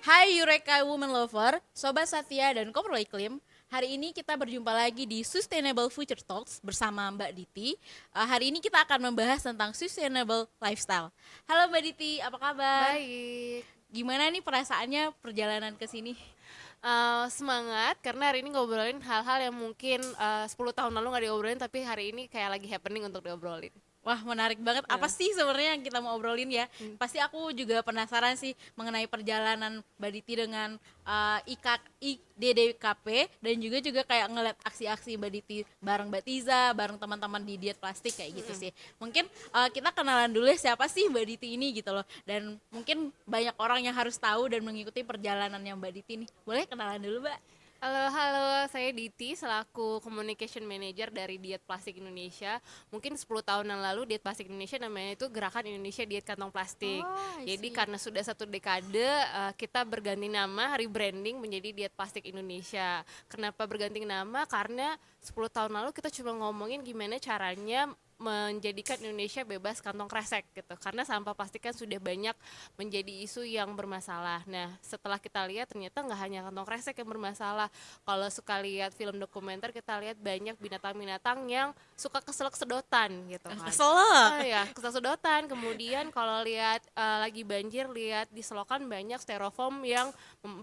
Hai Eureka Women Lover, Sobat Satya dan Koprol Iklim. Hari ini kita berjumpa lagi di Sustainable Future Talks bersama Mbak Diti. Hari ini kita akan membahas tentang sustainable lifestyle. Halo Mbak Diti, apa kabar? Baik, Gimana nih perasaannya perjalanan ke sini? semangat karena hari ini ngobrolin hal-hal yang mungkin 10 tahun lalu nggak diobrolin tapi hari ini kayak lagi happening untuk diobrolin. Wah, menarik banget. Apa Nah, sih sebenarnya yang kita mau obrolin ya? hmm, Pasti aku juga penasaran sih mengenai perjalanan Mbak Diti dengan IDDKP dan juga kayak ngeliat aksi-aksi Mbak Diti bareng Mbak Tiza, bareng teman-teman di diet plastik kayak gitu hmm. sih. Mungkin kita kenalan dulu ya siapa sih Mbak Diti ini gitu loh. Dan mungkin banyak orang yang harus tahu dan mengikuti perjalanannya Mbak Diti nih. Boleh kenalan dulu, Mbak? Halo, saya Diti selaku Communication Manager dari Diet Plastik Indonesia. Mungkin 10 tahun yang lalu Diet Plastik Indonesia namanya itu Gerakan Indonesia Diet Kantong Plastik. Oh, I Jadi see. karena sudah satu dekade kita berganti nama, rebranding menjadi Diet Plastik Indonesia. Kenapa berganti nama? Karena 10 tahun lalu kita cuma ngomongin gimana caranya menjadikan Indonesia bebas kantong kresek gitu, karena sampah plastik kan sudah banyak menjadi isu yang bermasalah. Nah, setelah kita lihat ternyata nggak hanya kantong kresek yang bermasalah. Kalau suka lihat film dokumenter, kita lihat banyak binatang-binatang yang suka keselak sedotan gitu kan. Keselak. Ah ya, keselak sedotan. Kemudian kalau lihat lagi banjir, lihat di selokan banyak styrofoam yang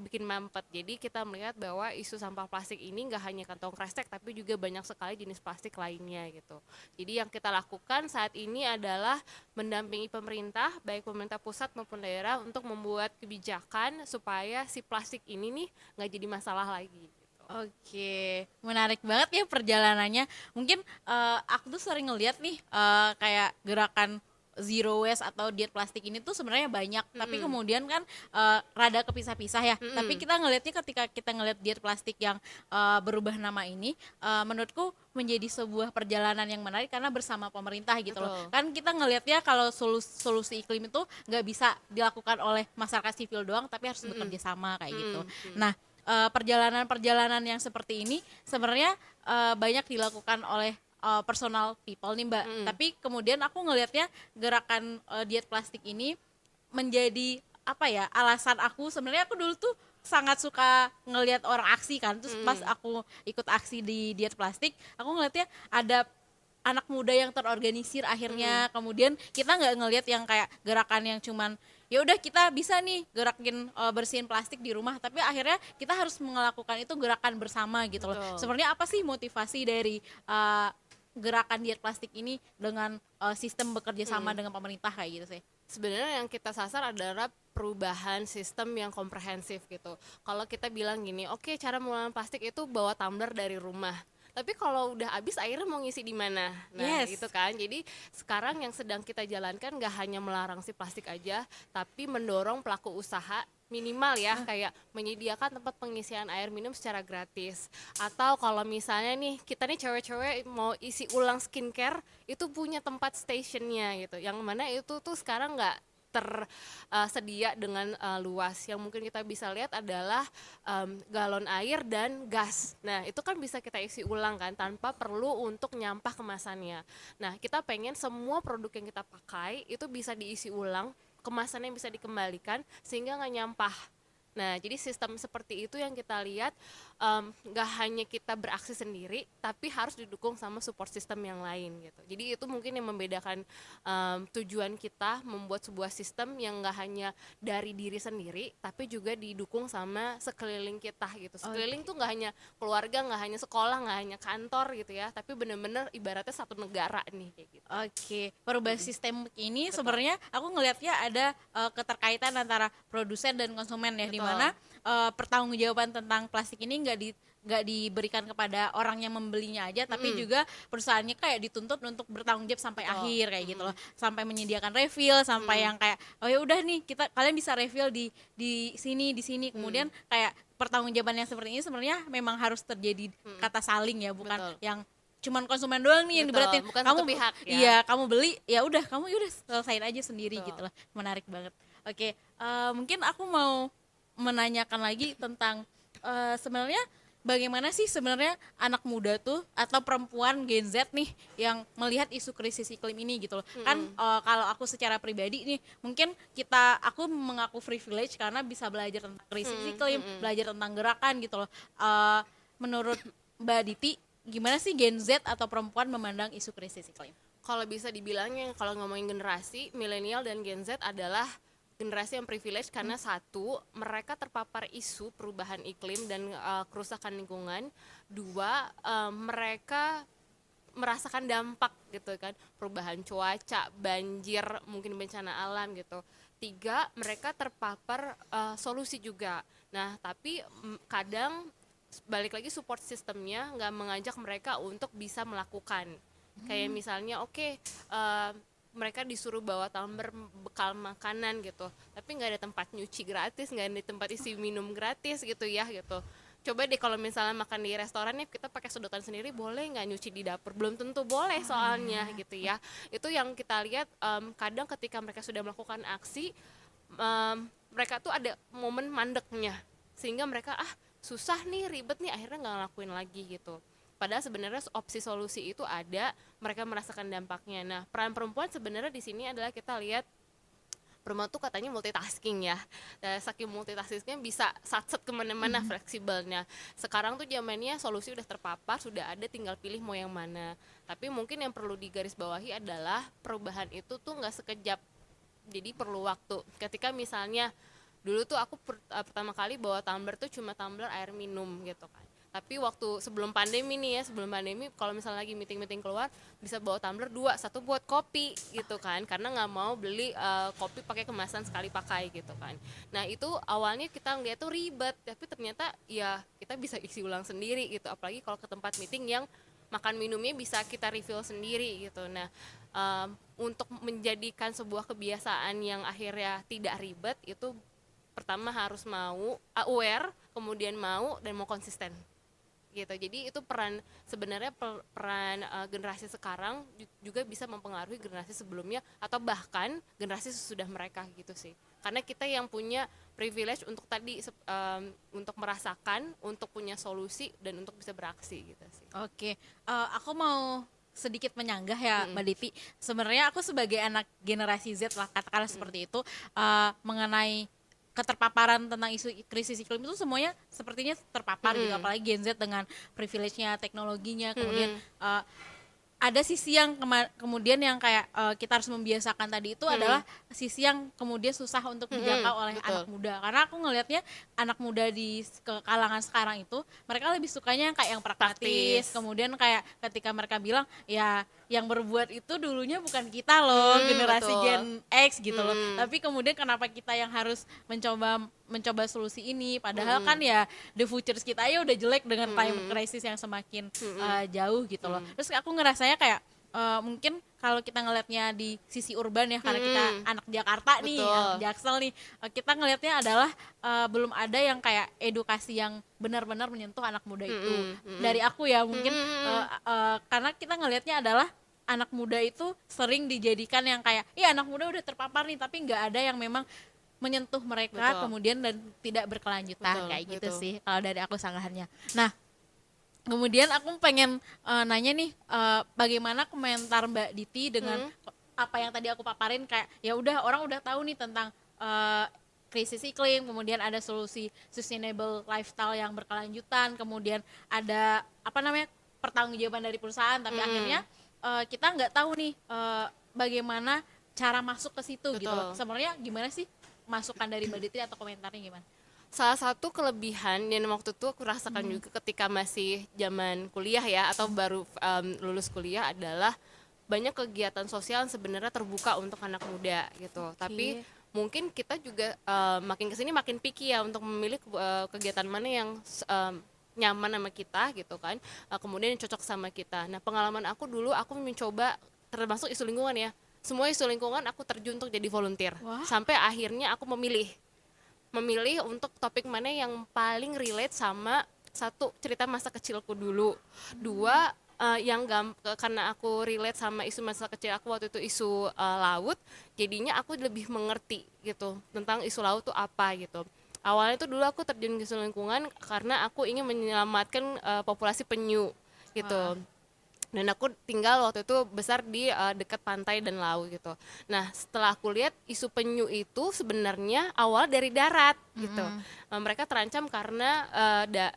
bikin mampet. Jadi kita melihat bahwa isu sampah plastik ini nggak hanya kantong kresek tapi juga banyak sekali jenis plastik lainnya gitu. Jadi yang kita lakukan saat ini adalah mendampingi pemerintah, baik pemerintah pusat maupun daerah untuk membuat kebijakan supaya si plastik ini nih nggak jadi masalah lagi. Gitu. Oke, menarik banget ya perjalanannya. Mungkin aku tuh sering ngeliat nih kayak gerakan zero waste atau diet plastik ini tuh sebenarnya banyak, tapi Mm-mm. kemudian kan rada kepisah-pisah ya. Tapi Mm-mm. kita ngelihatnya ketika kita ngelihat diet plastik yang berubah nama ini, menurutku menjadi sebuah perjalanan yang menarik karena bersama pemerintah gitu loh. Betul. Kan kita ngelihatnya kalau solusi iklim itu nggak bisa dilakukan oleh masyarakat sipil doang, tapi harus Mm-mm. bekerja sama kayak gitu. Mm-mm. Mm. Nah, perjalanan-perjalanan yang seperti ini sebenarnya banyak dilakukan oleh personal people nih Mbak. Mm-mm. Tapi kemudian aku ngelihatnya gerakan diet plastik ini menjadi apa ya, alasan aku sebenarnya aku dulu tuh sangat suka ngelihat orang aksi kan. Terus pas Mm-mm. aku ikut aksi di diet plastik, aku ngelihatnya ada anak muda yang terorganisir Mm-mm. akhirnya. Kemudian kita nggak ngelihat yang kayak gerakan yang cuman ya udah kita bisa nih gerakin bersihin plastik di rumah, tapi akhirnya kita harus melakukan itu gerakan bersama gitu loh. Betul. Sebenarnya apa sih motivasi dari gerakan diet plastik ini dengan sistem bekerja sama Mm. dengan pemerintah kayak gitu sih? Sebenarnya yang kita sasar adalah perubahan sistem yang komprehensif gitu. Kalau kita bilang gini, oke, cara mengelola plastik itu bawa tumbler dari rumah. Tapi kalau udah habis airnya mau ngisi di mana? Nah, Yes. gitu kan. Jadi sekarang yang sedang kita jalankan gak hanya melarang si plastik aja, tapi mendorong pelaku usaha minimal ya, kayak menyediakan tempat pengisian air minum secara gratis. Atau kalau misalnya nih kita nih cewek-cewek mau isi ulang skincare, itu punya tempat stationnya gitu, yang mana itu tuh sekarang nggak tersedia dengan luas. Yang mungkin kita bisa lihat adalah galon air dan gas. Nah, itu kan bisa kita isi ulang kan tanpa perlu untuk nyampah kemasannya. Nah, kita pengen semua produk yang kita pakai itu bisa diisi ulang, kemasannya bisa dikembalikan sehingga nggak nyampah. Nah, jadi sistem seperti itu yang kita lihat, nggak hanya kita beraksi sendiri, tapi harus didukung sama support system yang lain gitu. Jadi itu mungkin yang membedakan tujuan kita membuat sebuah sistem yang nggak hanya dari diri sendiri, tapi juga didukung sama sekeliling kita gitu. Sekeliling tuh nggak hanya keluarga, nggak hanya sekolah, nggak hanya kantor gitu ya, tapi bener-bener ibaratnya satu negara nih kayak gitu. Oke, perubahan sistem ini Betul, sebenarnya aku ngelihatnya ada keterkaitan antara produsen dan konsumen ya, di mana betul. pertanggungjawaban tentang plastik ini nggak diberikan kepada orang yang membelinya aja, tapi Mm-mm. juga perusahaannya kayak dituntut untuk bertanggung jawab sampai Betul. akhir kayak gitu Mm-mm. loh, sampai menyediakan refill, sampai Mm-mm. yang kayak oh ya udah nih kalian bisa refill di sini. Mm-mm. Kemudian kayak pertanggungjawaban yang seperti ini sebenarnya memang harus terjadi Mm-mm. kata saling ya, bukan Betul. yang cuman konsumen doang nih yang Betul, diberatin. bukan Kamu satu pihak ya. iya, kamu beli ya udah, kamu ya udah selesain aja sendiri gitu Betul. loh. Menarik banget. Oke, mungkin aku mau menanyakan lagi tentang sebenarnya bagaimana sih sebenarnya anak muda tuh atau perempuan Gen Z nih yang melihat isu krisis iklim ini gitu loh. Kan kalau aku secara pribadi nih, mungkin aku mengaku privilege karena bisa belajar tentang krisis iklim, belajar tentang gerakan gitu loh. Menurut Mbak Diti, gimana sih Gen Z atau perempuan memandang isu krisis iklim? Kalau bisa dibilangnya, kalau ngomongin generasi milenial dan Gen Z adalah generasi yang privilege karena satu, mereka terpapar isu perubahan iklim dan kerusakan lingkungan. Dua, mereka merasakan dampak gitu kan, perubahan cuaca, banjir, mungkin bencana alam gitu. Tiga, mereka terpapar solusi juga. Nah, tapi kadang balik lagi support sistemnya nggak mengajak mereka untuk bisa melakukan. Kayak misalnya mereka disuruh bawa tumbler bekal makanan gitu, tapi nggak ada tempat nyuci gratis, nggak ada tempat isi minum gratis gitu ya gitu. Coba deh kalau misalnya makan di restoran nih, kita pakai sedotan sendiri, boleh nggak nyuci di dapur? Belum tentu boleh soalnya gitu ya. Itu yang kita lihat, kadang ketika mereka sudah melakukan aksi, mereka tuh ada momen mandeknya, sehingga mereka susah nih, ribet nih, akhirnya nggak ngelakuin lagi gitu. Padahal sebenarnya opsi solusi itu ada, mereka merasakan dampaknya. Nah, peran perempuan sebenarnya di sini adalah kita lihat perempuan tuh katanya multitasking ya. Saking multitaskingnya bisa satset kemana-mana, fleksibelnya. Sekarang tuh zamannya solusi udah terpapar, sudah ada, tinggal pilih mau yang mana. Tapi mungkin yang perlu digarisbawahi adalah perubahan itu tuh nggak sekejap. Jadi perlu waktu. Ketika misalnya dulu tuh aku pertama kali bawa tumbler tuh cuma tumbler air minum gitu kan. Tapi waktu sebelum pandemi nih ya, sebelum pandemi kalau misalnya lagi meeting-meeting keluar, bisa bawa tumbler 2, satu buat kopi gitu kan, karena nggak mau beli kopi pakai kemasan sekali pakai gitu kan. Nah itu awalnya kita ngeliat tuh ribet, tapi ternyata ya kita bisa isi ulang sendiri gitu, apalagi kalau ke tempat meeting yang makan minumnya bisa kita refill sendiri gitu. Nah untuk menjadikan sebuah kebiasaan yang akhirnya tidak ribet, itu pertama harus mau aware, kemudian mau dan mau konsisten gitu. Jadi itu sebenarnya peran generasi sekarang juga bisa mempengaruhi generasi sebelumnya atau bahkan generasi sesudah mereka gitu sih. Karena kita yang punya privilege untuk untuk merasakan, untuk punya solusi dan untuk bisa beraksi gitu sih. Oke, aku mau sedikit menyanggah ya Mbak Diti. Sebenarnya aku sebagai anak generasi Z lah katakanlah seperti itu, mengenai keterpaparan tentang isu krisis iklim itu semuanya sepertinya terpapar gitu, apalagi Gen Z dengan privilege-nya, teknologinya, kemudian ada sisi yang kemudian yang kayak kita harus membiasakan tadi itu adalah sisi yang kemudian susah untuk dijangkau oleh Betul. anak muda, karena aku ngelihatnya anak muda di kalangan sekarang itu mereka lebih sukanya yang kayak yang pragmatis, kemudian kayak ketika mereka bilang ya yang berbuat itu dulunya bukan kita loh, generasi Betul. Gen X gitu loh, tapi kemudian kenapa kita yang harus mencoba solusi ini, padahal kan ya the futures kita aja udah jelek dengan climate crisis yang semakin jauh gitu loh. Terus aku ngerasanya kayak mungkin kalau kita ngelihatnya di sisi urban ya, karena kita anak Jakarta nih, Betul. anak Jaksel nih, kita ngelihatnya adalah belum ada yang kayak edukasi yang benar-benar menyentuh anak muda itu. Dari aku ya mungkin karena kita ngelihatnya adalah anak muda itu sering dijadikan yang kayak iya anak muda udah terpapar nih, tapi nggak ada yang memang menyentuh mereka. Betul. Kemudian dan tidak berkelanjutan. Betul, Kayak gitu betul. sih kalau dari aku sanggahannya. Nah, kemudian aku pengen nanya nih, bagaimana komentar Mbak Diti dengan apa yang tadi aku paparin, kayak ya udah orang udah tahu nih tentang krisis iklim, kemudian ada solusi sustainable lifestyle yang berkelanjutan, kemudian ada pertanggungjawaban dari perusahaan, tapi akhirnya kita nggak tahu nih bagaimana cara masuk ke situ gitu loh. Betul. Sebenarnya gimana sih masukan dari Mbak Diti atau komentarnya gimana? Salah satu kelebihan yang waktu itu aku rasakan juga ketika masih zaman kuliah ya, atau baru lulus kuliah, adalah banyak kegiatan sosial yang sebenarnya terbuka untuk anak muda gitu. Tapi mungkin kita juga makin kesini makin picky ya untuk memilih kegiatan mana yang nyaman sama kita gitu kan, kemudian yang cocok sama kita. Nah pengalaman aku dulu, aku mencoba, termasuk isu lingkungan ya, semua isu lingkungan aku terjun untuk jadi volunteer. Wah. Sampai akhirnya aku memilih untuk topik mana yang paling relate sama, satu, cerita masa kecilku dulu, dua, karena aku relate sama isu masa kecil aku waktu itu, isu laut, jadinya aku lebih mengerti gitu tentang isu laut tuh apa gitu. Awalnya tuh dulu aku terjun ke isu lingkungan karena aku ingin menyelamatkan populasi penyu gitu. Wah. Dan aku tinggal waktu itu besar di dekat pantai dan laut gitu. Nah, setelah aku lihat isu penyu itu sebenarnya awal dari darat gitu. Mereka terancam karena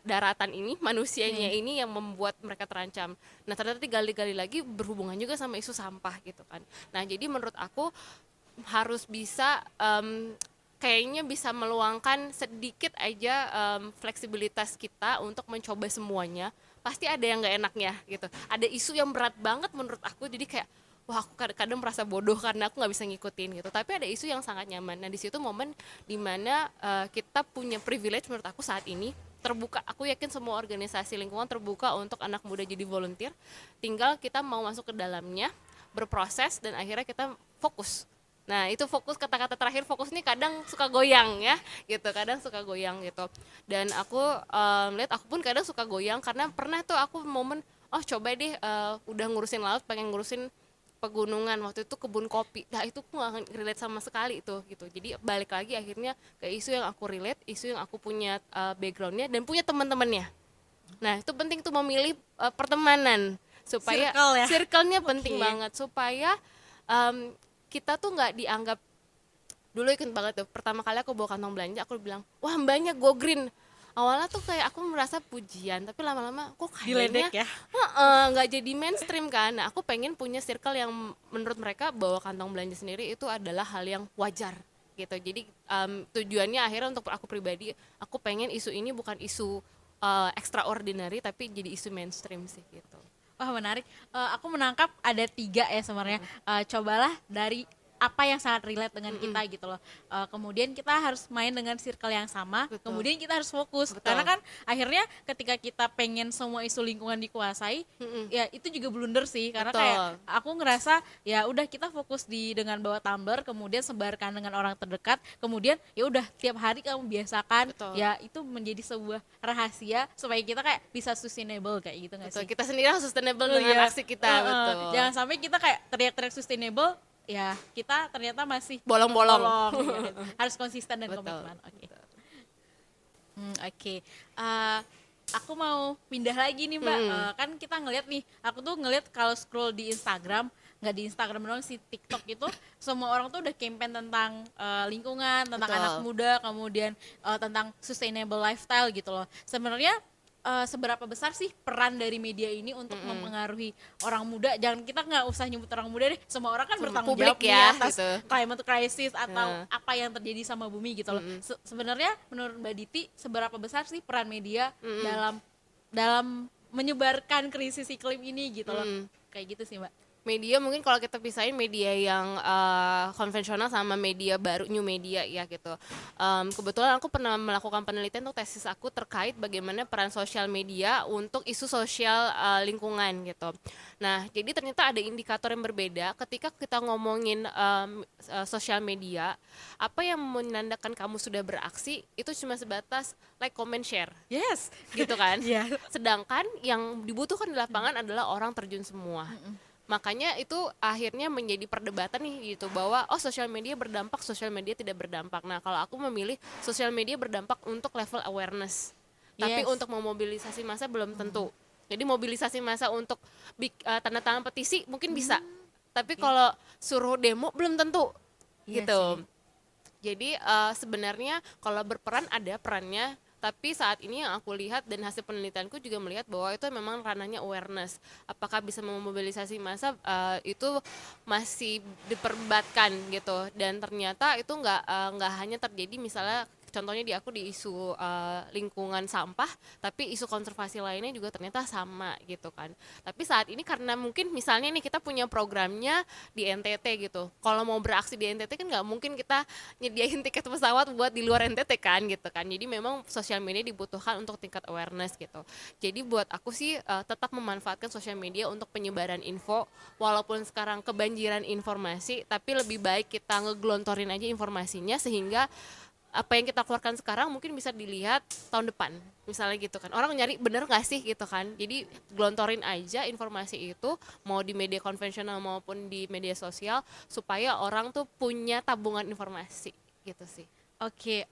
daratan ini, manusianya Nih. ini yang membuat mereka terancam. Nah, ternyata digali-gali lagi berhubungan juga sama isu sampah gitu kan. Nah, jadi menurut aku harus bisa kayaknya bisa meluangkan sedikit aja fleksibilitas kita untuk mencoba semuanya. Pasti ada yang nggak enaknya gitu, ada isu yang berat banget menurut aku, jadi kayak wah aku kadang-kadang merasa bodoh karena aku nggak bisa ngikutin gitu, tapi ada isu yang sangat nyaman. Nah di situ momen dimana kita punya privilege menurut aku saat ini terbuka. Aku yakin semua organisasi lingkungan terbuka untuk anak muda jadi volunteer, tinggal kita mau masuk ke dalamnya, berproses, dan akhirnya kita fokus. Nah itu fokus, kata-kata terakhir fokus nih kadang suka goyang ya gitu, kadang suka goyang gitu. Dan aku lihat aku pun kadang suka goyang karena pernah tuh aku momen oh coba deh udah ngurusin laut pengen ngurusin pegunungan, waktu itu kebun kopi. Nah itu aku gak relate sama sekali tuh gitu. Jadi balik lagi akhirnya ke isu yang aku relate, isu yang aku punya backgroundnya dan punya teman-temannya. Nah itu penting tuh memilih pertemanan supaya Circle ya. circle-nya penting Oke. banget supaya em, kita tuh nggak dianggap. Dulu ikut banget tuh pertama kali aku bawa kantong belanja, aku bilang wah mbaknya go green. Awalnya tuh kayak aku merasa pujian, tapi lama-lama kok Diledek kayaknya ya. nggak jadi mainstream kan. Nah, aku pengen punya circle yang menurut mereka bawa kantong belanja sendiri itu adalah hal yang wajar gitu. Jadi tujuannya akhirnya untuk aku pribadi, aku pengen isu ini bukan isu extraordinary tapi jadi isu mainstream sih gitu. Wah menarik. Aku menangkap ada 3 ya sebenarnya. Cobalah dari apa yang sangat relate dengan kita gitu loh. Kemudian kita harus main dengan circle yang sama. Betul. Kemudian kita harus fokus. Betul. Karena kan akhirnya ketika kita pengen semua isu lingkungan dikuasai, ya itu juga blunder sih. Karena Betul. kayak aku ngerasa ya udah kita fokus di dengan bawa tumbler, kemudian sebarkan dengan orang terdekat, kemudian ya udah tiap hari kamu biasakan. Betul. Ya itu menjadi sebuah rahasia supaya kita kayak bisa sustainable kayak gitu nggak Betul. sih? Kita sendiri harus sustainable Oh dengan iya. aksi kita. Betul. Jangan sampai kita kayak teriak-teriak sustainable, ya kita ternyata masih Bolong-bolong. iya, gitu. Harus konsisten dan Betul. komitmen. Oke. Oke. Aku mau pindah lagi nih Mbak. Kan kita ngeliat nih, aku tuh ngeliat kalau scroll di Instagram, nggak di Instagram doang sih, TikTok itu semua orang tuh udah campaign tentang lingkungan, tentang Betul. anak muda, kemudian tentang sustainable lifestyle gitu loh. Sebenarnya seberapa besar sih peran dari media ini untuk mempengaruhi orang muda? Jangan, kita nggak usah nyebut orang muda deh, semua orang kan bertanggung Publik jawab nih ya, atas gitu. climate crisis atau apa yang terjadi sama bumi gitu loh. Sebenarnya menurut Mbak Diti seberapa besar sih peran media dalam dalam menyebarkan krisis iklim ini gitu loh. Kayak gitu sih Mbak. Media mungkin kalau kita pisahin media yang konvensional sama media baru, new media ya gitu. Kebetulan aku pernah melakukan penelitian untuk tesis aku terkait bagaimana peran sosial media untuk isu sosial lingkungan gitu. Nah, jadi ternyata ada indikator yang berbeda ketika kita ngomongin sosial media. Apa yang menandakan kamu sudah beraksi itu cuma sebatas like, comment, share Yes. gitu kan. Iya. Sedangkan yang dibutuhkan di lapangan adalah orang terjun semua. Makanya itu akhirnya menjadi perdebatan nih gitu, bahwa oh sosial media berdampak, sosial media tidak berdampak. Nah kalau aku memilih sosial media berdampak untuk level awareness, tapi Yes. untuk memobilisasi massa belum tentu. Jadi mobilisasi massa untuk tanda tangan petisi mungkin bisa, tapi kalau suruh demo belum tentu. Iya Gitu. sih. Jadi sebenarnya kalau berperan ada perannya, tapi saat ini yang aku lihat dan hasil penelitianku juga melihat bahwa itu memang ranahnya awareness. Apakah bisa memobilisasi massa, itu masih diperdebatkan gitu. Dan ternyata itu nggak hanya terjadi misalnya contohnya di aku di isu lingkungan sampah, tapi isu konservasi lainnya juga ternyata sama gitu kan. Tapi saat ini karena mungkin misalnya nih kita punya programnya di NTT gitu, kalau mau beraksi di NTT kan nggak mungkin kita nyediain tiket pesawat buat di luar NTT kan gitu kan. Jadi memang sosial media dibutuhkan untuk tingkat awareness gitu. Jadi buat aku sih tetap memanfaatkan sosial media untuk penyebaran info, walaupun sekarang kebanjiran informasi, tapi lebih baik kita ngegelontorin aja informasinya sehingga apa yang kita keluarkan sekarang mungkin bisa dilihat tahun depan misalnya gitu kan, orang nyari bener nggak sih gitu kan. Jadi gelontorin aja informasi itu mau di media konvensional maupun di media sosial supaya orang tuh punya tabungan informasi gitu sih. Oke,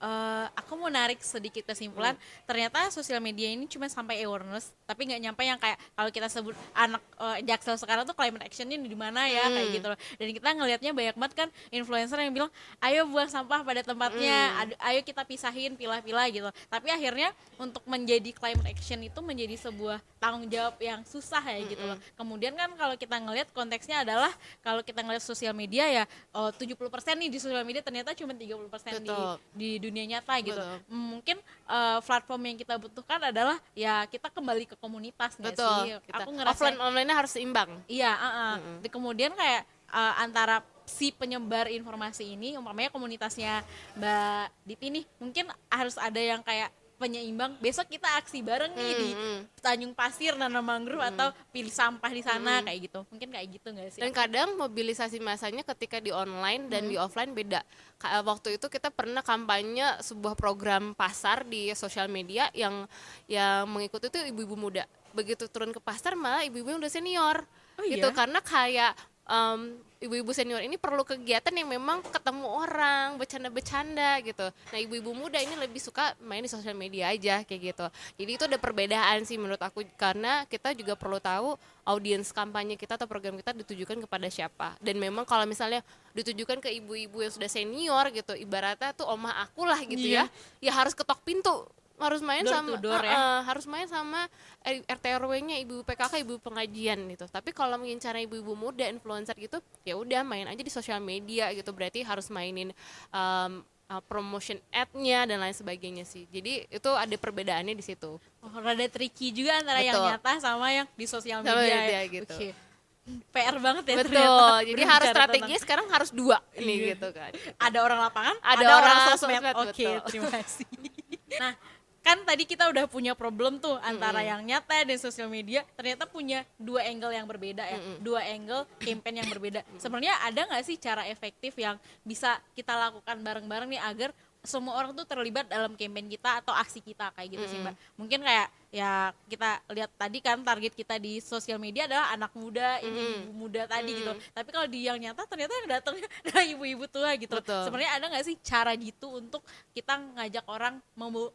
aku mau narik sedikit kesimpulan. Ternyata sosial media ini cuma sampai awareness, tapi nggak nyampe yang kayak kalau kita sebut anak Jaksel sekarang tuh climate actionnya di mana ya, kayak gitu loh. Dan kita ngelihatnya banyak banget kan influencer yang bilang, ayo buang sampah pada tempatnya, ayo kita pisahin pilah-pilah gitu. Tapi akhirnya untuk menjadi climate action itu menjadi sebuah tanggung jawab yang susah ya gitu loh. Kemudian kan kalau kita ngelihat konteksnya adalah kalau kita ngelihat sosial media ya 70% nih di sosial media ternyata cuma 30% Betul. di dunia nyata gitu. Betul. Mungkin platform yang kita butuhkan adalah ya kita kembali ke komunitas nggak Betul. sih? Kita Aku ngerasa offline online-nya harus seimbang. iya, kemudian kayak antara si penyebar informasi ini, umpamanya komunitasnya Mbak Diti nih, mungkin harus ada yang kayak penyeimbang. Besok kita aksi bareng nih di Tanjung Pasir nanam mangrove atau pilih sampah di sana kayak gitu. Mungkin kayak gitu nggak sih? Dan kadang mobilisasi masanya ketika di online dan di offline beda. Waktu itu kita pernah kampanye sebuah program pasar di sosial media yang mengikuti itu ibu-ibu muda. Begitu turun ke pasar malah ibu-ibu yang udah senior. Oh Gitu iya? karena kayak ibu-ibu senior ini perlu kegiatan yang memang ketemu orang, bercanda-bercanda gitu. Nah, ibu-ibu muda ini lebih suka main di sosial media aja kayak gitu. Jadi itu ada perbedaan sih menurut aku, karena kita juga perlu tahu audiens kampanye kita atau program kita ditujukan kepada siapa. Dan memang kalau misalnya ditujukan ke ibu-ibu yang sudah senior gitu, ibaratnya tuh omah aku lah gitu Iya. ya harus ketok pintu, harus main Door sama to door ya. harus main sama RT RW-nya, ibu PKK, ibu pengajian gitu. Tapi kalau mengincar ibu-ibu muda influencer gitu, ya udah main aja di sosial media gitu. Berarti harus mainin promotion ad-nya dan lain sebagainya sih. Jadi itu ada perbedaannya di situ. Oh, rada tricky juga antara yang Betul. nyata sama yang di sosial Sama media media ya. gitu. Oke. PR banget ya Betul. ternyata Jadi harus berbicara strateginya sekarang harus dua nih Iya. gitu kan. ada orang lapangan, Ada ada orang orang sosmed. sosmed, Oke, betul. terima kasih. Nah, kan tadi kita udah punya problem tuh antara yang nyata dan sosial media, ternyata punya dua angle yang berbeda ya, dua angle campaign yang berbeda. Sebenarnya ada nggak sih cara efektif yang bisa kita lakukan bareng-bareng nih agar semua orang tuh terlibat dalam campaign kita atau aksi kita kayak gitu sih Mbak. Mungkin kayak ya kita lihat tadi kan target kita di sosial media adalah anak muda, ibu muda tadi gitu. Tapi kalau di yang nyata ternyata yang datangnya adalah ibu-ibu tua gitu. Betul. Sebenarnya ada nggak sih cara gitu untuk kita ngajak orang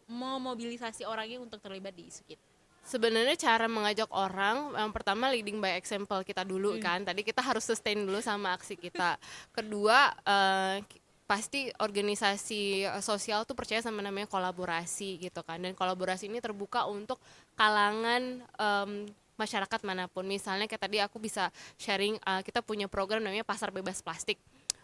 memobilisasi orangnya untuk terlibat di isu kita? Sebenarnya cara mengajak orang yang pertama leading by example kita dulu kan. Tadi kita harus sustain dulu sama aksi kita. Kedua pasti organisasi sosial tuh percaya sama namanya kolaborasi gitu kan. Dan kolaborasi ini terbuka untuk kalangan masyarakat manapun. Misalnya kayak tadi aku bisa sharing, kita punya program namanya Pasar Bebas Plastik.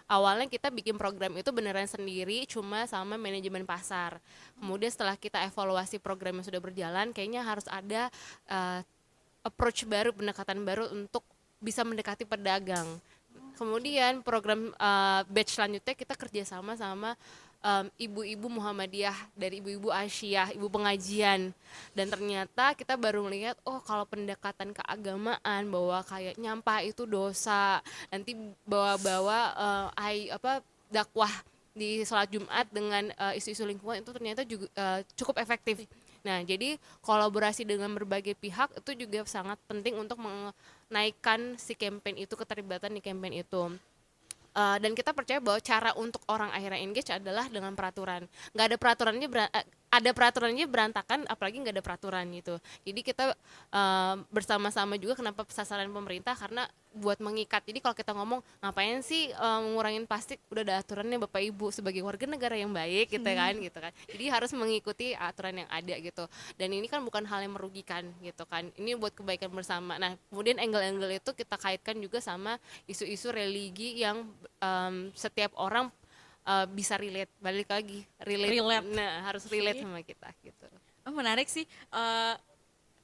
Awalnya kita bikin program itu beneran sendiri cuma sama manajemen pasar. Kemudian setelah kita evaluasi program yang sudah berjalan, kayaknya harus ada approach baru, pendekatan baru untuk bisa mendekati pedagang. Kemudian program batch selanjutnya kita kerjasama sama ibu-ibu Muhammadiyah, dari ibu-ibu Asyiyah, ibu pengajian. Dan ternyata kita baru melihat, oh kalau pendekatan keagamaan bahwa kayak nyampah itu dosa, nanti bawa-bawa dakwah di sholat Jumat dengan isu-isu lingkungan itu ternyata juga cukup efektif. Nah, jadi kolaborasi dengan berbagai pihak itu juga sangat penting untuk menaikkan si campaign itu, keterlibatan di campaign itu. Dan kita percaya bahwa cara untuk orang akhirnya engage adalah dengan peraturan. Nggak ada peraturannya ada peraturannya berantakan, apalagi nggak ada peraturan gitu. Jadi kita bersama-sama juga, kenapa sasaran pemerintah, karena buat mengikat. Jadi kalau kita ngomong ngapain sih ngurangin plastik, udah ada aturannya Bapak Ibu, sebagai warga negara yang baik gitu kan. Jadi harus mengikuti aturan yang ada gitu. Dan ini kan bukan hal yang merugikan gitu kan. Ini buat kebaikan bersama. Nah, kemudian angle-angle itu kita kaitkan juga sama isu-isu religi yang setiap orang bisa relate, balik lagi relate. Nah, harus relate sama kita gitu. Oh, menarik sih.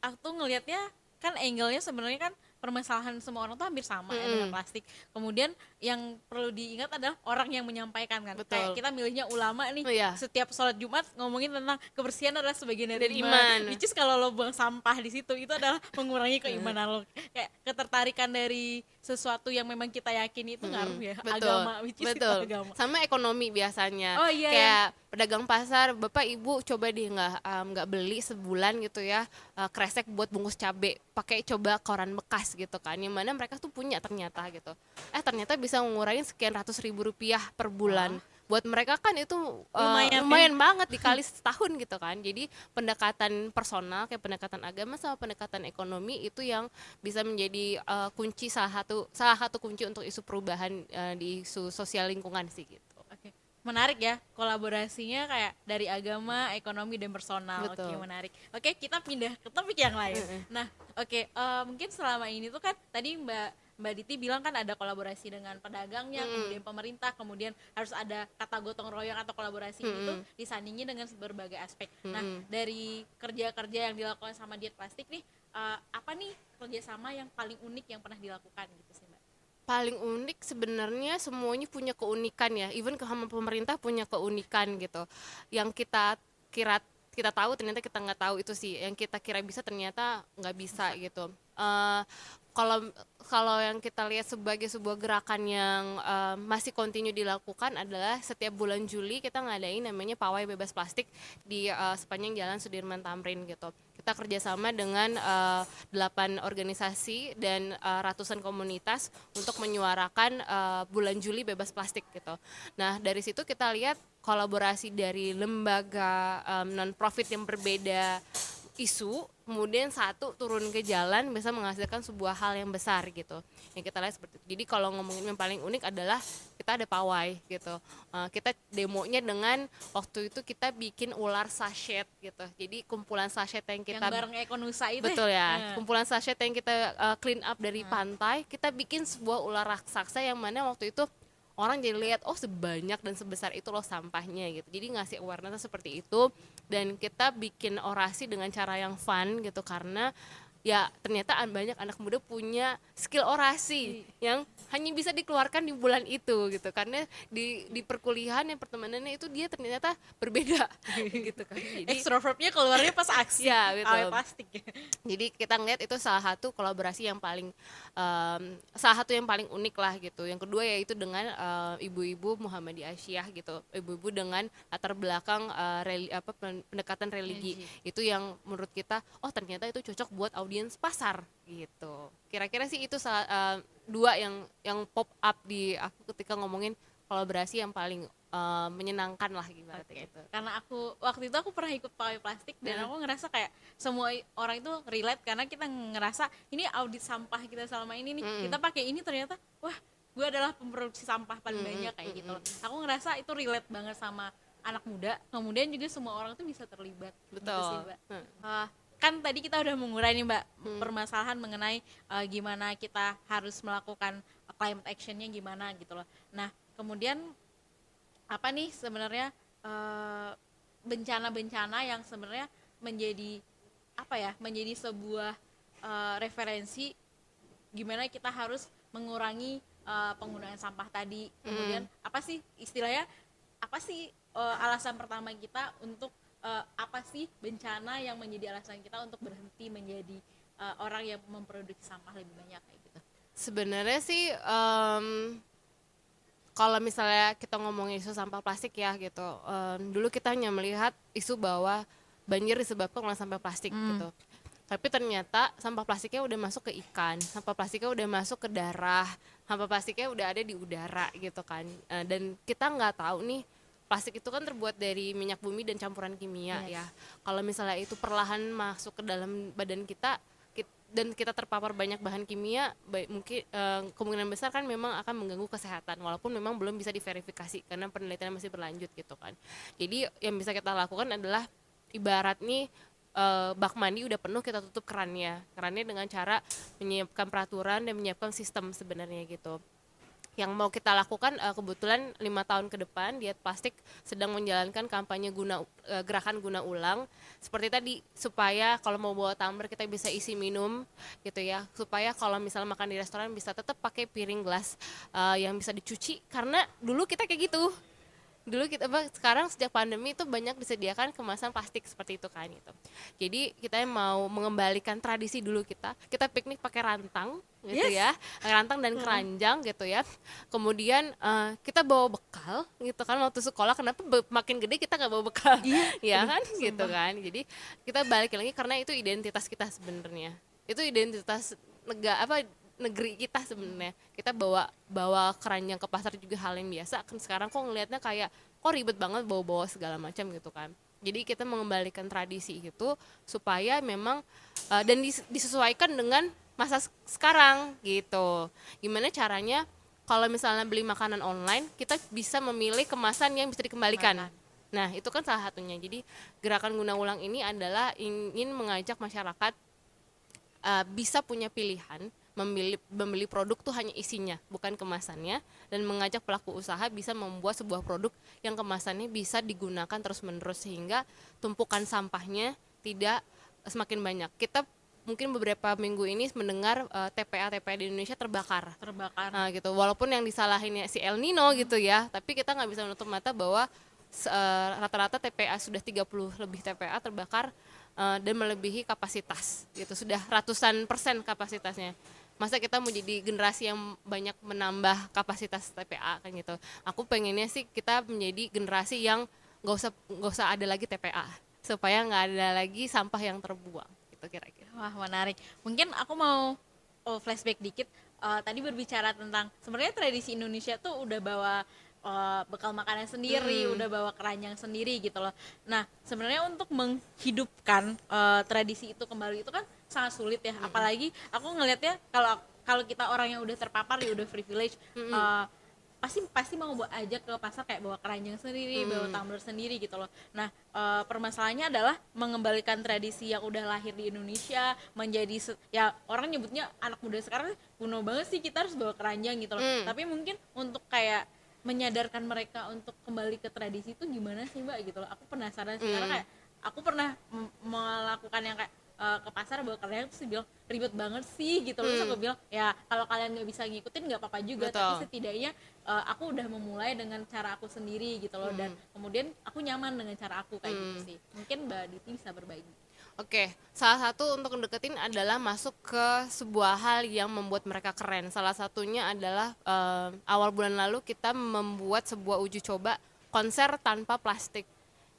Aku tuh ngelihatnya kan angle-nya sebenarnya kan permasalahan semua orang tuh hampir sama ya dengan plastik. Kemudian yang perlu diingat adalah orang yang menyampaikan kan. Betul. Kayak kita milihnya ulama nih, Oh, iya. setiap sholat Jumat ngomongin tentang kebersihan adalah sebagian dari Dari iman. iman. Which is kalau lo buang sampah di situ itu adalah mengurangi keimanan lo. Kayak ketertarikan dari sesuatu yang memang kita yakini itu ngaruh ya. Betul. Agama, which is itu Betul. agama. Sama ekonomi biasanya. Oh, iya, Kayak pedagang pasar, Bapak Ibu coba deh nggak beli sebulan gitu ya kresek buat bungkus cabe, pakai coba koran bekas gitu kan, yang mana mereka tuh punya ternyata gitu. Ternyata bisa mengurangi sekian ratus ribu rupiah per bulan. buat mereka kan itu Lumayan, banget dikali setahun gitu kan. Jadi pendekatan personal kayak pendekatan agama sama pendekatan ekonomi itu yang bisa menjadi kunci salah satu kunci untuk isu perubahan di isu sosial lingkungan sih gitu. Oke. Menarik ya kolaborasinya kayak dari agama, ekonomi dan personal. Oke, Betul. menarik. Oke, kita pindah ke topik yang lain. Nah, oke, mungkin selama ini tuh kan tadi Mbak Diti bilang kan ada kolaborasi dengan pedagangnya, kemudian pemerintah, kemudian harus ada kata gotong royong atau kolaborasi itu disandingin dengan berbagai aspek. Nah, dari kerja-kerja yang dilakukan sama Diet Plastik nih, apa nih kerjasama yang paling unik yang pernah dilakukan gitu sih Mbak? Paling unik sebenarnya semuanya punya keunikan ya, even ke sama pemerintah punya keunikan gitu. Yang kita tahu ternyata kita nggak tahu itu sih, yang kita kira bisa ternyata nggak bisa gitu. Kalau kalau yang kita lihat sebagai sebuah gerakan yang masih kontinu dilakukan adalah setiap bulan Juli kita ngadain namanya pawai bebas plastik di sepanjang Jalan Sudirman Tamrin gitu. Kita kerjasama dengan 8 organisasi dan ratusan komunitas untuk menyuarakan bulan Juli bebas plastik gitu. Nah dari situ kita lihat kolaborasi dari lembaga non-profit yang berbeda isu, kemudian satu turun ke jalan bisa menghasilkan sebuah hal yang besar gitu. Yang kita lihat seperti itu. Jadi kalau ngomongin yang paling unik adalah kita ada pawai gitu. Kita demonya dengan waktu itu kita bikin ular sachet gitu. Jadi kumpulan sachet yang kita Yang bareng Ekonusa itu. betul ya, kumpulan sachet yang kita clean up dari pantai, kita bikin sebuah ular raksasa yang mana waktu itu orang jadi lihat oh sebanyak dan sebesar itu loh sampahnya gitu. Jadi ngasih awareness seperti itu dan kita bikin orasi dengan cara yang fun gitu karena ya ternyata banyak anak muda punya skill orasi yang hanya bisa dikeluarkan di bulan itu gitu karena di perkuliahan yang pertemanannya itu dia ternyata berbeda gitu kan. Jadi Extrovertnya keluarnya pas aksi. ya betul. Pawai plastik. Jadi kita ngeliat itu salah satu kolaborasi yang paling salah satu yang paling unik lah gitu. Yang kedua yaitu dengan ibu-ibu Muhammadiyah Asyiyah gitu, ibu-ibu dengan latar belakang pendekatan religi. Itu yang menurut kita oh ternyata itu cocok buat audiens pasar gitu. Kira-kira sih itu dua yang pop up di aku ketika ngomongin kolaborasi yang paling menyenangkan lah gimana gitu. Karena waktu itu aku pernah ikut pawai plastik dan aku ngerasa kayak semua orang itu relate karena kita ngerasa ini audit sampah kita selama ini nih kita pakai ini ternyata wah gue adalah pemproduksi sampah paling banyak kayak gitu loh. Aku ngerasa itu relate banget sama anak muda, kemudian juga semua orang tuh bisa terlibat. Betul. Gitu sih, Mbak. Kan tadi kita udah mengurai nih Mbak permasalahan mengenai gimana kita harus melakukan climate actionnya gimana gitu loh. Nah kemudian apa nih sebenarnya bencana-bencana yang sebenarnya menjadi apa ya menjadi sebuah referensi gimana kita harus mengurangi penggunaan sampah tadi. Kemudian apa sih istilahnya apa sih alasan pertama kita untuk apa sih bencana yang menjadi alasan kita untuk berhenti menjadi orang yang memproduksi sampah lebih banyak kayak gitu. Sebenarnya sih kalau misalnya kita ngomongin isu sampah plastik ya gitu, dulu kita hanya melihat isu bahwa banjir disebabkan oleh sampah plastik gitu. Tapi ternyata sampah plastiknya udah masuk ke ikan, sampah plastiknya udah masuk ke darah, sampah plastiknya udah ada di udara gitu kan. Dan kita nggak tahu nih plastik itu kan terbuat dari minyak bumi dan campuran kimia ya. Kalau misalnya itu perlahan masuk ke dalam badan kita dan kita terpapar banyak bahan kimia, mungkin kemungkinan besar kan memang akan mengganggu kesehatan walaupun memang belum bisa diverifikasi karena penelitian masih berlanjut gitu kan. Jadi yang bisa kita lakukan adalah ibarat nih bak mandi udah penuh kita tutup kerannya dengan cara menyiapkan peraturan dan menyiapkan sistem sebenarnya gitu. Yang mau kita lakukan kebetulan 5 tahun ke depan Diet Plastik sedang menjalankan kampanye gerakan guna ulang seperti tadi supaya kalau mau bawa tumbler kita bisa isi minum gitu ya, supaya kalau misalnya makan di restoran bisa tetap pakai piring gelas yang bisa dicuci karena dulu kita kayak gitu. Dulu sekarang sejak pandemi itu banyak disediakan kemasan plastik seperti itu kan gitu. Jadi kita mau mengembalikan tradisi dulu kita piknik pakai rantang gitu ya, rantang dan keranjang gitu ya. Kemudian kita bawa bekal gitu kan waktu sekolah, kenapa makin gede kita nggak bawa bekal ya kan gitu kan. Jadi kita balik lagi karena itu identitas kita sebenarnya, itu identitas negeri kita sebenarnya. Kita bawa keranjang ke pasar juga hal yang biasa. Kan sekarang kok ngelihatnya kayak kok ribet banget bawa-bawa segala macam gitu kan. Jadi kita mengembalikan tradisi itu supaya memang dan disesuaikan dengan masa sekarang gitu. Gimana caranya kalau misalnya beli makanan online, kita bisa memilih kemasan yang bisa dikembalikan. Nah, itu kan salah satunya. Jadi gerakan guna ulang ini adalah ingin mengajak masyarakat bisa punya pilihan membeli produk tuh hanya isinya bukan kemasannya, dan mengajak pelaku usaha bisa membuat sebuah produk yang kemasannya bisa digunakan terus menerus sehingga tumpukan sampahnya tidak semakin banyak. Kita mungkin beberapa minggu ini mendengar TPA di Indonesia terbakar. Nah, gitu. Walaupun yang disalahin si El Nino gitu ya, tapi kita nggak bisa menutup mata bahwa rata-rata TPA sudah 30 lebih TPA terbakar dan melebihi kapasitas gitu, sudah ratusan persen kapasitasnya. Masa kita mau jadi generasi yang banyak menambah kapasitas TPA kan gitu. Aku pengennya sih kita menjadi generasi yang nggak usah ada lagi TPA, supaya nggak ada lagi sampah yang terbuang gitu kira-kira. Wah, menarik. Mungkin aku mau flashback dikit. Tadi berbicara tentang sebenarnya tradisi Indonesia tuh udah bawa bekal makanan sendiri, udah bawa keranjang sendiri gitu loh. Nah, sebenarnya untuk menghidupkan tradisi itu kembali itu kan sangat sulit ya. Apalagi aku ngelihatnya kalau kita orang yang udah terpapar ya udah privilege, pasti mau bawa aja ke pasar kayak bawa keranjang sendiri, bawa tumbler sendiri gitu loh. Nah, permasalahannya adalah mengembalikan tradisi yang udah lahir di Indonesia menjadi ya orang nyebutnya anak muda sekarang kuno banget sih kita harus bawa keranjang gitu loh. Tapi mungkin untuk kayak menyadarkan mereka untuk kembali ke tradisi itu gimana sih Mbak gitu loh. Aku penasaran sih karena kayak aku pernah melakukan yang kayak ke pasar bawa keranjang terus bilang ribet banget sih gitu loh. Terus aku bilang ya kalau kalian nggak bisa ngikutin nggak apa-apa juga. Betul. Tapi setidaknya aku udah memulai dengan cara aku sendiri gitu loh, dan kemudian aku nyaman dengan cara aku kayak gitu sih. Mungkin Mbak Diti bisa berbagi. Oke, salah satu untuk mendeketin adalah masuk ke sebuah hal yang membuat mereka keren. Salah satunya adalah awal bulan lalu kita membuat sebuah uji coba konser tanpa plastik.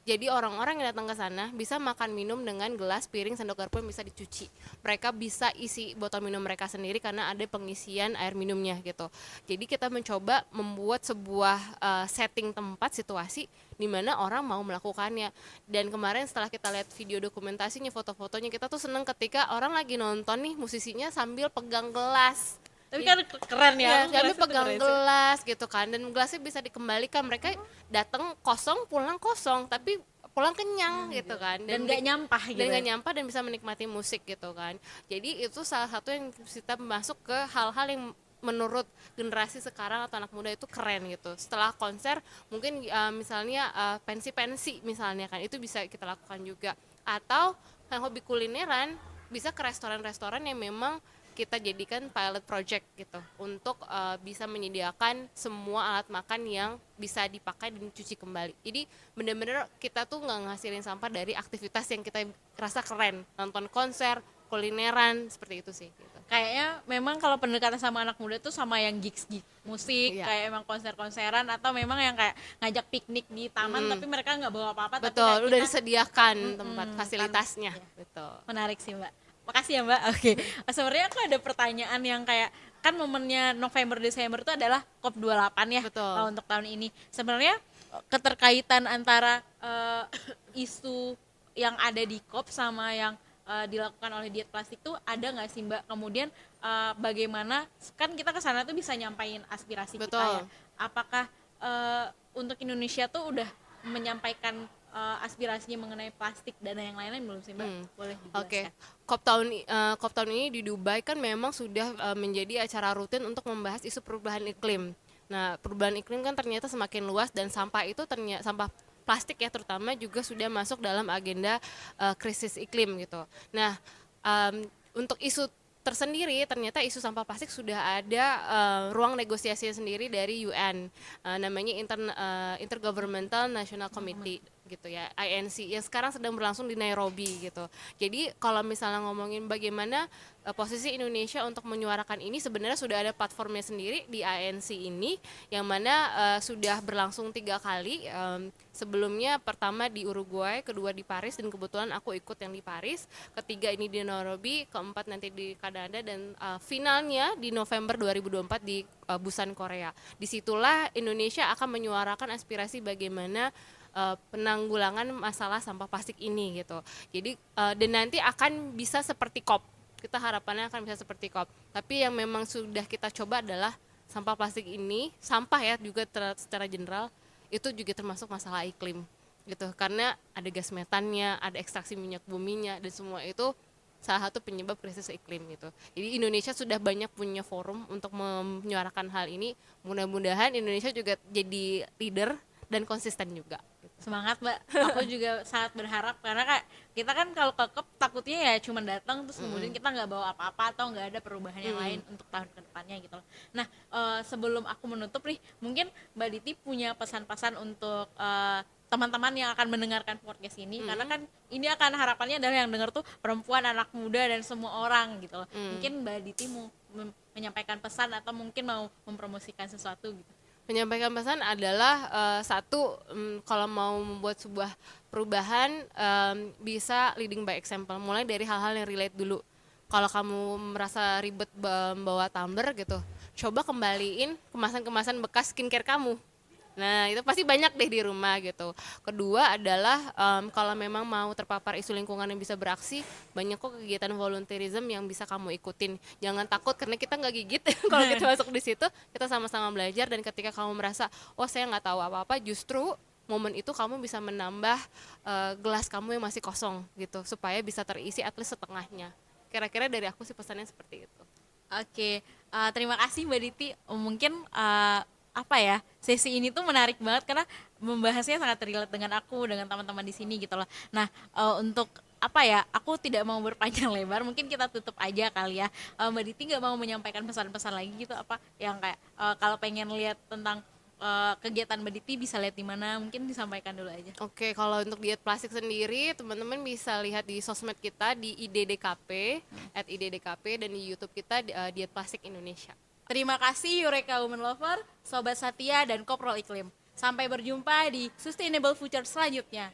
Jadi orang-orang yang datang ke sana bisa makan minum dengan gelas, piring, sendok garpu yang bisa dicuci. Mereka bisa isi botol minum mereka sendiri karena ada pengisian air minumnya gitu. Jadi kita mencoba membuat sebuah setting tempat situasi di mana orang mau melakukannya. Dan kemarin setelah kita lihat video dokumentasinya, foto-fotonya, kita tuh seneng ketika orang lagi nonton nih musisinya sambil pegang gelas. Tapi kan keren ya, Kami pegang gelas gitu kan, dan gelasnya bisa dikembalikan. Mereka datang kosong, pulang kosong, tapi pulang kenyang gitu kan, dan nggak nyampah gitu. Dan nggak nyampah dan bisa menikmati musik gitu kan. Jadi itu salah satu yang kita masuk ke hal-hal yang menurut generasi sekarang atau anak muda itu keren gitu. Setelah konser mungkin misalnya pensi-pensi misalnya kan, itu bisa kita lakukan juga. Atau yang hobi kulineran bisa ke restoran-restoran yang memang kita jadikan pilot project gitu untuk bisa menyediakan semua alat makan yang bisa dipakai dan dicuci kembali. Jadi benar-benar kita tuh nggak ngasilin sampah dari aktivitas yang kita rasa keren, nonton konser, kulineran, seperti itu sih gitu. Kayaknya memang kalau pendekatan sama anak muda tuh sama yang gigs musik, kayak emang konser-konseran, atau memang yang kayak ngajak piknik di taman tapi mereka nggak bawa apa-apa. Betul, udah disediakan tempat fasilitasnya. Betul. Menarik sih Mbak. Makasih ya Mbak. Oke. Sebenarnya aku ada pertanyaan yang kayak kan momennya November Desember itu adalah COP28 ya. Betul. Untuk tahun ini. Sebenarnya keterkaitan antara isu yang ada di COP sama yang dilakukan oleh diet plastik tuh ada nggak sih Mbak? Kemudian bagaimana kan kita ke sana tuh bisa nyampain aspirasi Betul. kita ya. Apakah untuk Indonesia tuh udah menyampaikan aspirasinya mengenai plastik dan yang lain-lain belum sih Mbak? Boleh dijelaskan. Oke. COP tahun ini di Dubai kan memang sudah menjadi acara rutin untuk membahas isu perubahan iklim. Nah, perubahan iklim kan ternyata semakin luas, dan sampah itu sampah plastik ya terutama juga sudah masuk dalam agenda krisis iklim gitu. Nah, untuk isu tersendiri ternyata isu sampah plastik sudah ada ruang negosiasi sendiri dari UN, namanya Intergovernmental National Committee gitu ya, INC yang sekarang sedang berlangsung di Nairobi gitu. Jadi kalau misalnya ngomongin bagaimana posisi Indonesia untuk menyuarakan ini, sebenarnya sudah ada platformnya sendiri di INC ini, yang mana sudah berlangsung 3 kali. Sebelumnya pertama di Uruguay, kedua di Paris, dan kebetulan aku ikut yang di Paris, ketiga ini di Nairobi, keempat nanti di Kanada, dan finalnya di November 2024 di Busan, Korea. Disitulah Indonesia akan menyuarakan aspirasi bagaimana penanggulangan masalah sampah plastik ini gitu. Jadi dan nanti akan bisa seperti COP. Kita harapannya akan bisa seperti COP. Tapi yang memang sudah kita coba adalah sampah plastik ini, sampah ya juga secara general itu juga termasuk masalah iklim gitu. Karena ada gas metannya, ada ekstraksi minyak buminya, dan semua itu salah satu penyebab krisis iklim gitu. Jadi Indonesia sudah banyak punya forum untuk menyuarakan hal ini. Mudah-mudahan Indonesia juga jadi leader dan konsisten juga. Semangat Mbak, aku juga sangat berharap karena kita kan kalau ke COP takutnya ya cuma datang terus kemudian kita nggak bawa apa-apa atau nggak ada perubahan yang lain untuk tahun kedepannya gitu loh. Nah sebelum aku menutup nih, mungkin Mbak Diti punya pesan-pesan untuk teman-teman yang akan mendengarkan podcast ini, karena kan ini akan harapannya adalah yang dengar tuh perempuan, anak muda, dan semua orang gitu loh. Mungkin Mbak Diti mau menyampaikan pesan atau mungkin mau mempromosikan sesuatu gitu. Menyampaikan pesan adalah satu, kalau mau membuat sebuah perubahan bisa leading by example, mulai dari hal-hal yang relate dulu. Kalau kamu merasa ribet bawa tumbler gitu, coba kembaliin kemasan-kemasan bekas skincare kamu. Nah itu pasti banyak deh di rumah gitu. Kedua adalah kalau memang mau terpapar isu lingkungan yang bisa beraksi, banyak kok kegiatan volunteerism yang bisa kamu ikutin. Jangan takut karena kita nggak gigit. Kalau kita masuk di situ, kita sama-sama belajar, dan ketika kamu merasa, oh saya nggak tahu apa-apa, justru momen itu kamu bisa menambah gelas kamu yang masih kosong gitu, supaya bisa terisi at least setengahnya. Kira-kira dari aku sih pesannya seperti itu. Oke, terima kasih Mbak Diti. Mungkin apa ya, sesi ini tuh menarik banget karena membahasnya sangat relate dengan aku, dengan teman-teman di sini gitu loh. Nah untuk apa ya, aku tidak mau berpanjang lebar, mungkin kita tutup aja kali ya. Mbak Diti nggak mau menyampaikan pesan-pesan lagi gitu, apa yang kayak kalau pengen lihat tentang kegiatan Mbak Diti bisa lihat di mana, mungkin disampaikan dulu aja. Oke, kalau untuk diet plastik sendiri, teman-teman bisa lihat di sosmed kita di IDDKP, @IDDKP, dan di YouTube kita Diet Plastik Indonesia. Terima kasih Eureka Women Lover, Sobat Satya, dan Koprol Iklim. Sampai berjumpa di Sustainable Future selanjutnya.